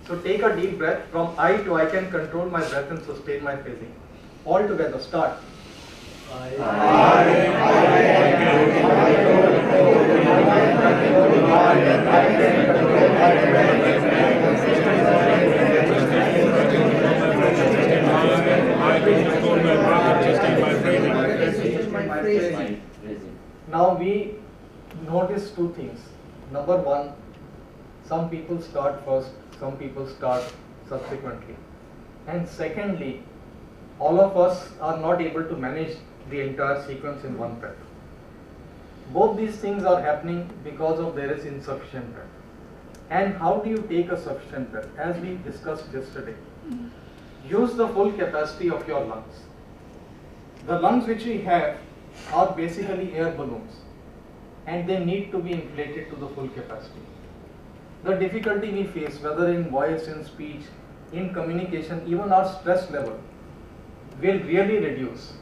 So take a deep breath. From I to I can control my breath and sustain my phrasing. All together, start. Now we notice two things. Number one, some people start first, some people start subsequently. And secondly, all of us are not able to manage the entire sequence in one breath. Both these things are happening because of there is insufficient breath. And how do you take a sufficient breath? As we discussed yesterday, use the full capacity of your lungs. The lungs which we have are basically air balloons, and they need to be inflated to the full capacity. The difficulty we face, whether in voice, in speech, in communication, even our stress level, will really reduce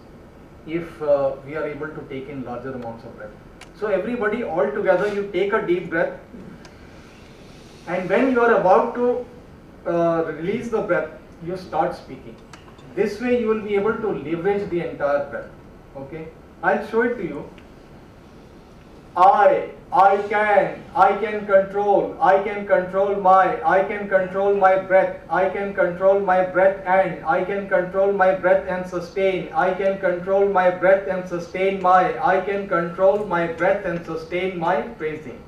if we are able to take in larger amounts of breath. So everybody, all together, you take a deep breath, and when you are about to release the breath, you start speaking. This way you will be able to leverage the entire breath. Okay, I'll show it to you. I can control my breath, I can control my breath and I can control my breath and sustain, I can control my breath and sustain my, I can control my breath and sustain my phrasing.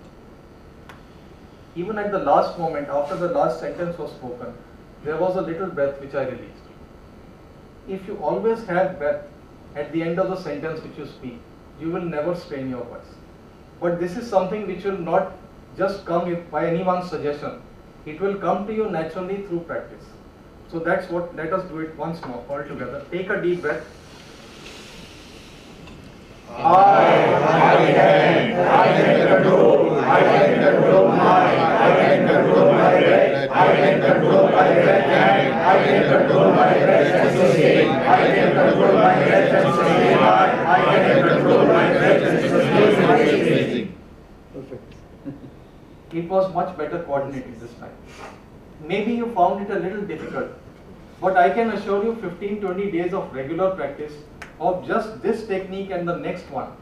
Even at the last moment, after the last sentence was spoken, there was a little breath which I released. If you always have breath at the end of the sentence which you speak, you will never strain your voice. But this is something which will not just come by anyone's suggestion. It will come to you naturally through practice. So that's what, let us do it once more all together. Take a deep breath. I can control my breath, I can control my breath and I can control my breath and sustain, I can control my breath and sustain, I can control my breath and sustain my phrasing. Perfect. It was much better coordinated this time. Maybe you found it a little difficult, but I can assure you 15-20 days of regular practice of just this technique and the next one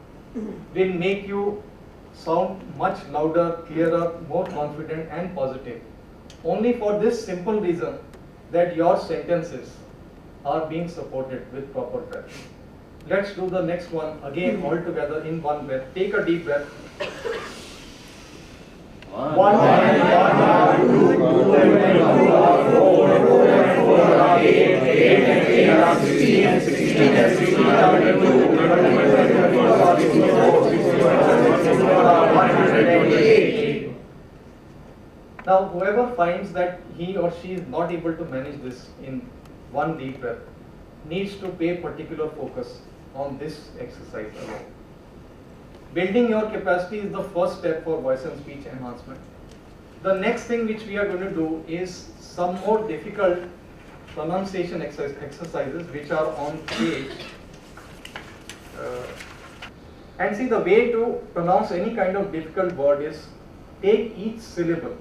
will make you sound much louder, clearer, more confident and positive. Only for this simple reason that your sentences are being supported with proper breath. Let's do the next one again all together in one breath. Take a deep breath. One and two, two and 4 and 4 are 8 and 8 are 16 and 16 and 16 are 22, 24 are 64, 64 are 128. Now whoever finds that he or she is not able to manage this in one deep breath needs to pay particular focus on this exercise alone. Building your capacity is the first step for voice and speech enhancement. The next thing which we are going to do is some more difficult pronunciation exercises which are on page. And see, the way to pronounce any kind of difficult word is take each syllable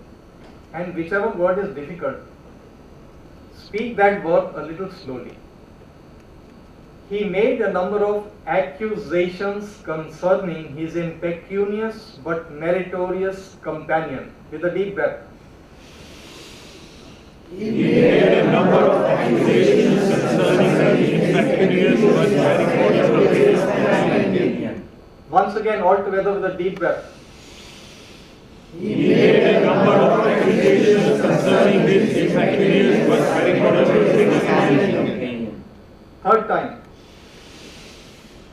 and whichever word is difficult, speak that word a little slowly. He made a number of accusations concerning his impecunious but meritorious companion. With a deep breath. He made a number of accusations concerning his impecunious but meritorious companion. Once again, all together with a deep breath. He made a number of accusations concerning his impecunious but meritorious companion. Third time.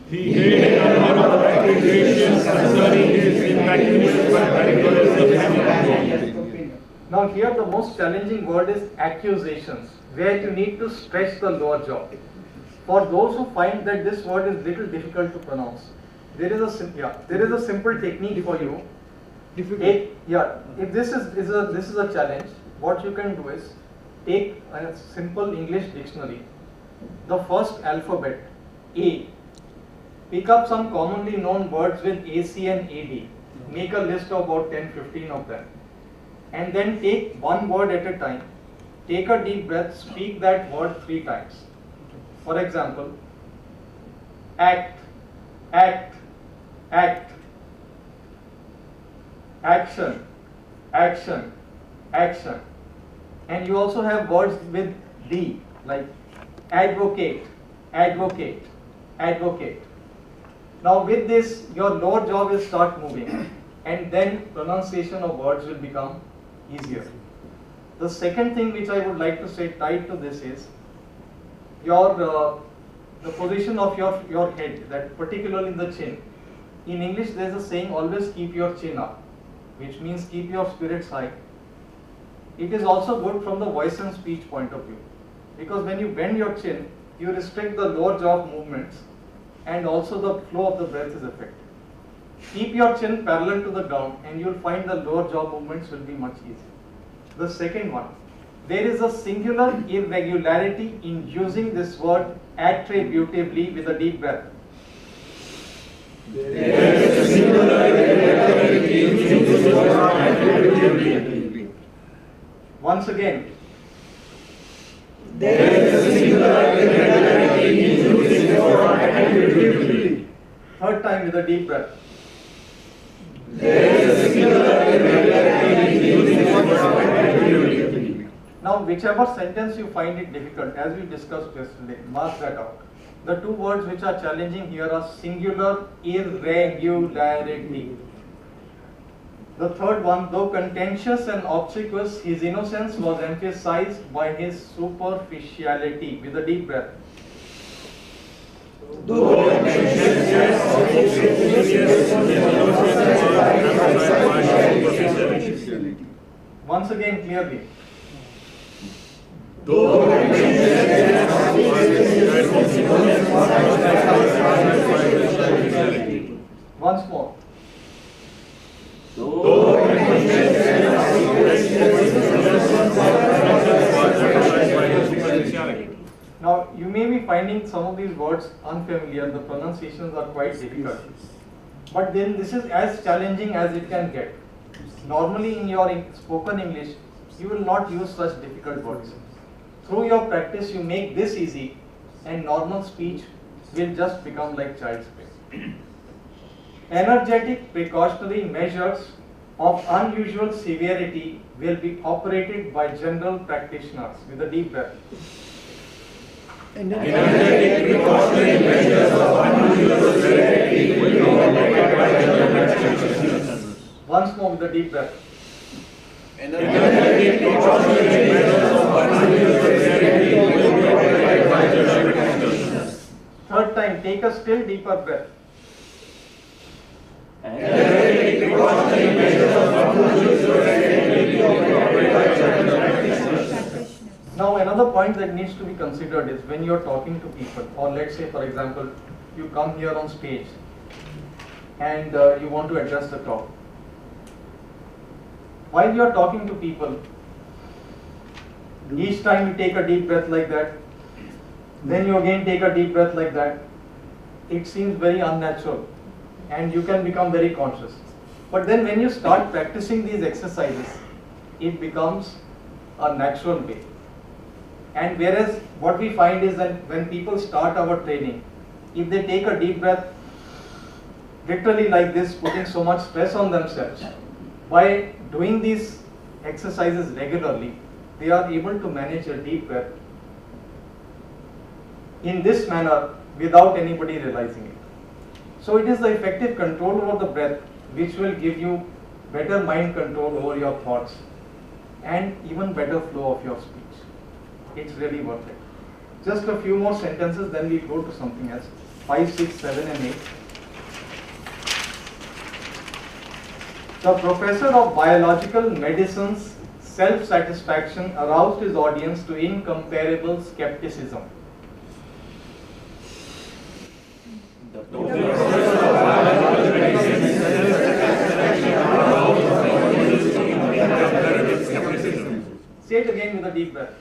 He made a number of accusations concerning his impecunious but meritorious companion. Now here the most challenging word is accusations, where you need to stretch the lower jaw. For those who find that this word is little difficult to pronounce, there is a simple technique for you. If this is a challenge, what you can do is take a simple English dictionary, the first alphabet A, pick up some commonly known words with AC and AD, make a list of about 10-15 of them, and then take one word at a time take a deep breath, speak that word 3 times. For example, act, act, act, action, action, action. And you also have words with D, like advocate, advocate, advocate. Now with this, your lower jaw will start moving, and then pronunciation of words will become easier. The second thing which I would like to say tied to this is the position of your head, that particularly the chin. In English there is a saying, always keep your chin up, which means keep your spirits high. It is also good from the voice and speech point of view, because when you bend your chin, you restrict the lower jaw movements, and also the flow of the breath is affected. Keep your chin parallel to the ground and you will find the lower jaw movements will be much easier. The second one, there is a singular irregularity in using this word attributively with a deep breath. There is a singular irregularity in using this word attributively. Once again. There is a singular irregularity in using this word attributively. Third time with a deep breath. There is a singular irregularity in using this word attributively. Now, whichever sentence you find it difficult, as we discussed yesterday, mark that out. The 2 words which are challenging here are singular irregularity. The third one, though contentious and obsequious, his innocence was emphasized by his superficiality. With a deep breath. Though contentious and obsequious, his innocence was emphasized by superficiality. Once again, clearly. Though contentious and obsequious, his innocence was emphasized by superficiality. Once more. Though contentious and obsequious, his innocence was emphasized by superficiality. Now, you may be finding some of these words unfamiliar, the pronunciations are quite difficult. But then this is as challenging as it can get. Normally in your spoken English, you will not use such difficult words. Through your practice, you make this easy, and normal speech will just become like child's play. Energetic precautionary measures of unusual severity will be operated by general practitioners. With a deep breath. Energetic precautionary measures of unusual severity will be operated by general practitioners. Once more with a deep breath. Energetic precautionary measures of unusual severity will be operated by general practitioners. Third time, take a still deeper breath. Energetic precautionary measures of unusual severity will be operated by general practitioners. Now another point that needs to be considered is when you are talking to people, or let's say for example, you come here on stage and you want to address the crowd. While you are talking to people, each time you take a deep breath like that, then you again take a deep breath like that. It seems very unnatural and you can become very conscious. But then when you start practicing these exercises, it becomes a natural way. And whereas what we find is that when people start our training, if they take a deep breath, literally like this, putting so much stress on themselves, by doing these exercises regularly, they are able to manage a deep breath in this manner without anybody realizing it. So it is the effective control over the breath which will give you better mind control over your thoughts and even better flow of your speech. It's really worth it. Just a few more sentences, then we go to something else. 5, 6, 7 and 8. The professor of biological medicine's self-satisfaction aroused his audience to incomparable skepticism. The professor of biological medicine's self-satisfaction aroused his audience to incomparable skepticism. Say it again with a deep breath.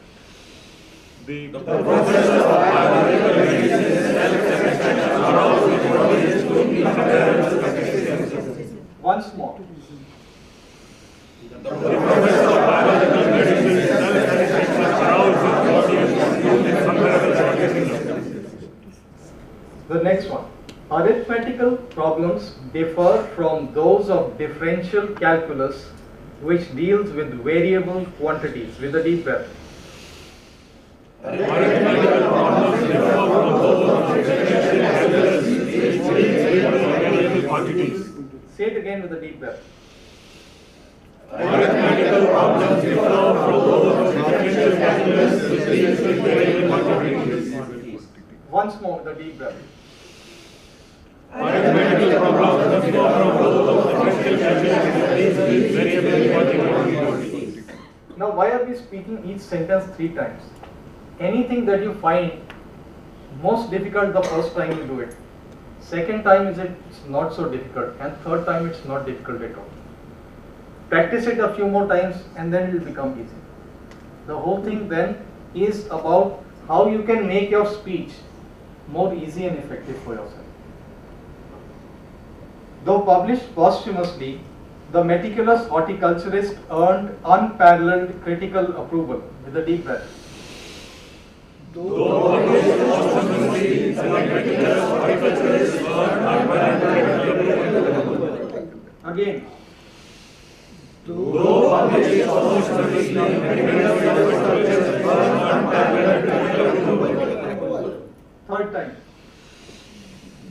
The professor of biological medicine's self-satisfaction aroused his audience to incomparable skepticism. Once more. The professor of biological medicine's self-satisfaction problems differ from those of differential calculus, which deals with variable quantities? With a deep breath. Arithmetical problems differ from those of differential calculus, which deals with variable quantities. Say it again with a deep breath. Arithmetical problems differ from those of differential calculus, which deals with variable quantities. Once more with a deep breath. Arithmetical problems differ from those of differential calculus, which deals with variable quantities. Now, why are we speaking each sentence 3 times? Anything that you find most difficult the first time you do it, second time it's not so difficult, and third time it's not difficult at all. Practice it a few more times and then it will become easy. The whole thing then is about how you can make your speech more easy and effective for yourself. Though published posthumously, the meticulous horticulturist earned unparalleled critical approval. With a deep breath. Though published posthumously, the meticulous horticulturist earned unparalleled critical approval. Again. Though published posthumously, the meticulous horticulturist earned unparalleled critical approval. Third time.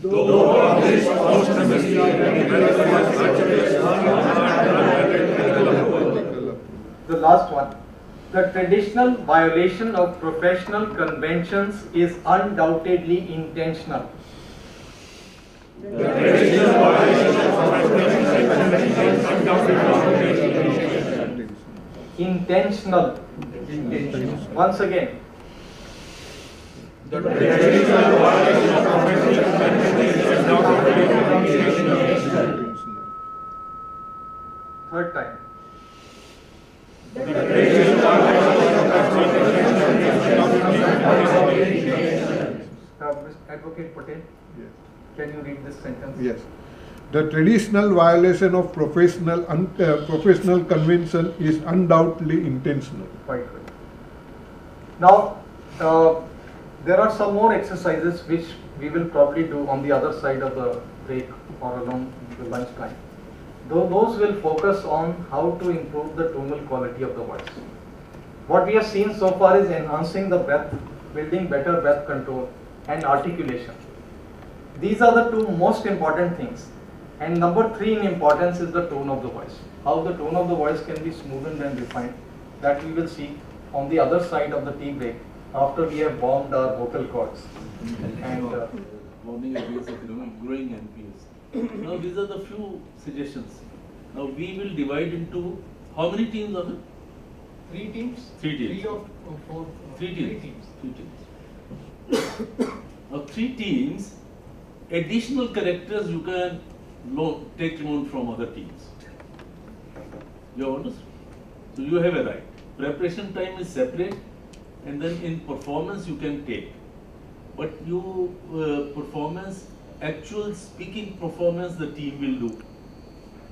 Though published posthumously, the meticulous horticulturist earned unparalleled critical approval. The last one. The traditional violation of professional conventions is undoubtedly intentional. The traditional violation of professional conventions is undoubtedly intentional. Once again. The traditional violation of professional conventions is undoubtedly intentional. Third time. The traditional violation of professional conventions is undoubtedly intentional. Advocate Patel, Yes. can you read this sentence? Yes. The traditional violation of professional convention is undoubtedly intentional. Quite good. Now, there are some more exercises which we will probably do on the other side of the break or along the lunch time. Those will focus on how to improve the tonal quality of the voice. What we have seen so far is enhancing the breath, building better breath control and articulation. These are the 2 most important things. And number 3 in importance is the tone of the voice. How the tone of the voice can be smoothened and refined, that we will see on the other side of the tea break after we have warmed our vocal cords. And warming NPS of growing NPS. Now these are the few suggestions. Now we will divide into how many teams are there? 3 teams? 3 teams. 3 or 4? 3 teams. 3 teams. Now 3 teams, additional characters you can take loan from other teams. You understand? So you have a right. Preparation time is separate, and then in performance you can take. But you performance, actual speaking performance, the team will do.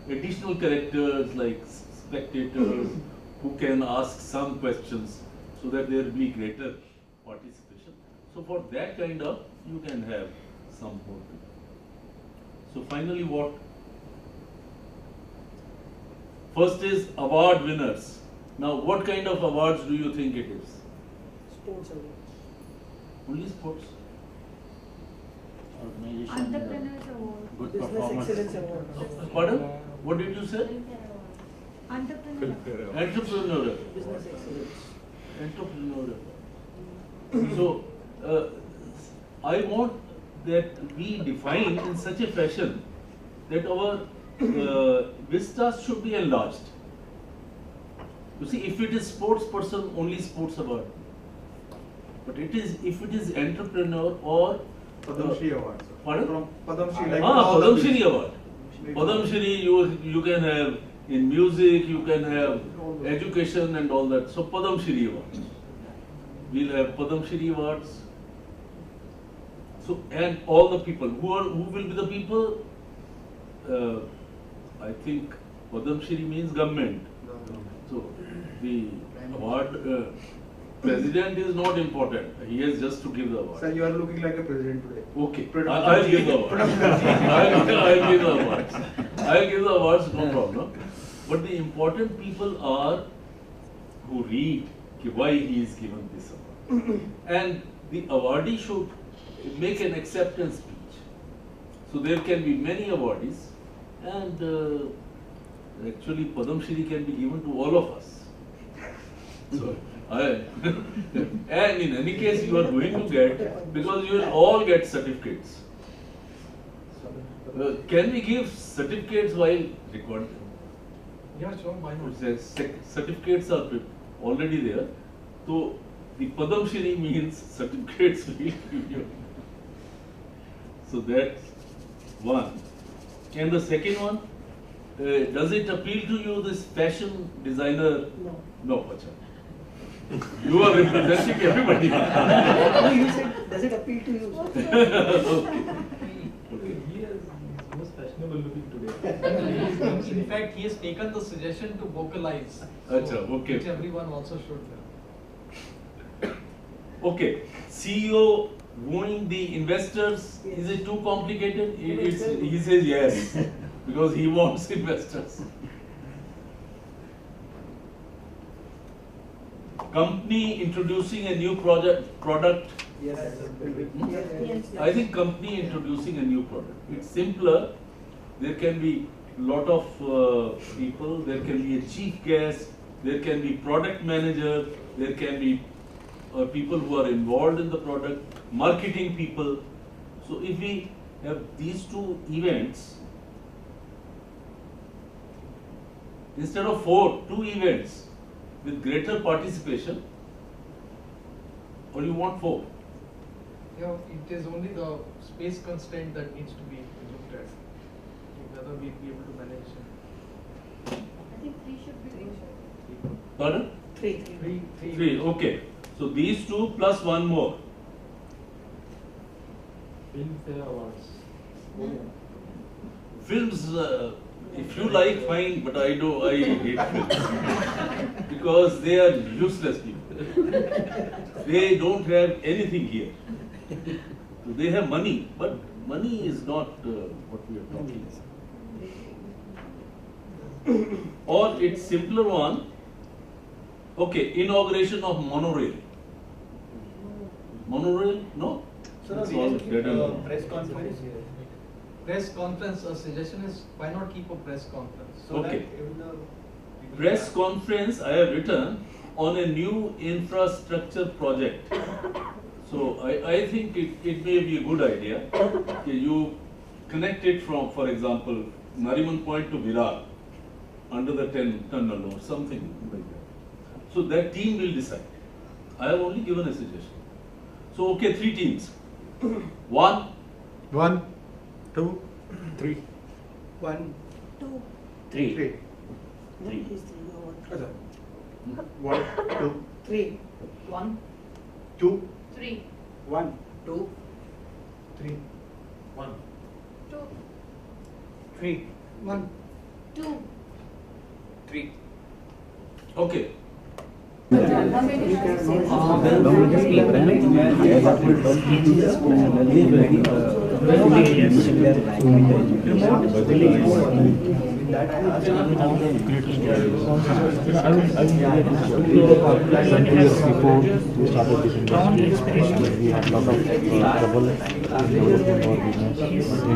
Additional characters like spectators who can ask some questions so that there will be greater participation. So for that kind of, you can have some more people. So finally what? First is award winners. Now what kind of awards do you think it is? Sports awards. Only sports? Entrepreneurs Award. Good Business performance. Excellence Award. Pardon? What did you say? Entrepreneur. Entrepreneurial. Business Excellence. Entrepreneurial. So, I want that we define in such a fashion that our vistas should be enlarged. You see, if it is sports person, only sports award. But it is, if it is entrepreneur or Padam Shri Award, sir. Pardon? From Padam Shri, like Padam Shri Award. Padam Shri you can have in music, you can have education and all that. So Padam Shri Award. We'll have Padam Shri Awards. So, and all the people, who will be the people? I think Padam Shri means government. So the award President is not important. He has just to give the award. Sir, you are looking like a president today. Okay, Pranab I'll give the Mukherjee. awards. Pranab I'll give the awards. I'll give the awards, no problem. But the important people are who read why he is given this award. And the awardee should make an acceptance speech. So there can be many awardees, and actually Padam Shri can be given to all of us. So, and in any case you are going to get, because you will all get certificates. Can we give certificates while recording? Yeah, sure, why not? Certificates are already there. So the Padam Shri means certificates will be given. So that's one. And the second one, does it appeal to you, this fashion designer? No. No, Pacha. You are representing everybody. No, you said, does it appeal to you? Okay. He is most fashionable looking today. In fact, he has taken the suggestion to vocalize. Acha, okay. Which everyone also should. Okay, CEO wooing the investors, is it too complicated? He says yes, because he wants investors. Company introducing a new product. Yes. Yes. I think company introducing a new product. It's simpler. There can be lot of people. There can be a chief guest. There can be product manager. There can be people who are involved in the product, marketing people. So if we have these two events, instead of 2 events with greater participation, or you want 4? Yeah, it is only the space constraint that needs to be looked at. Whether we'll be able to manage it. I think 3 should be good. Pardon? 3. 3, okay. So these 2 plus 1 more. Filmfare Awards. Films, if you like, fine, but I hate films. Because they are useless people. They don't have anything here. They have money, but money is not what we are talking about. Or it's simpler one. Okay, inauguration of monorail. Monorail? No? Sir, It's all dead and gone. press conference. Press conference, a suggestion is why not keep a press conference? So that Okay. even the Press conference I have written on a new infrastructure project. So I think it may be a good idea. Okay, you connect it from, for example, Nariman Point to Virar under the tunnel or something like that. So that team will decide. I have only given a suggestion. So okay, 3 teams. 1, 1, 2, 3. 1, 2. 3. 3. No, he's 3. No, 1, 2, 3. 1. 2, 3. 1, 2, 3. 1. 2. 3. 1. 2. 3. okay. Before we started this industry, we had a lot of trouble in developing our business. We have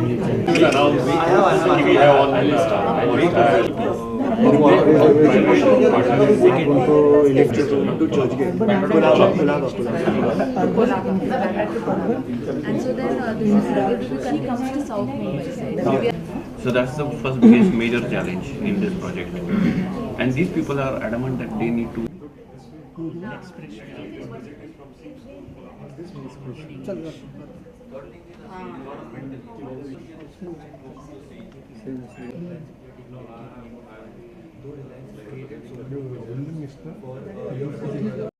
And so then this comes to South Mumbai side. So that's the first biggest major challenge in this project. And these people are adamant that they need to. Building is the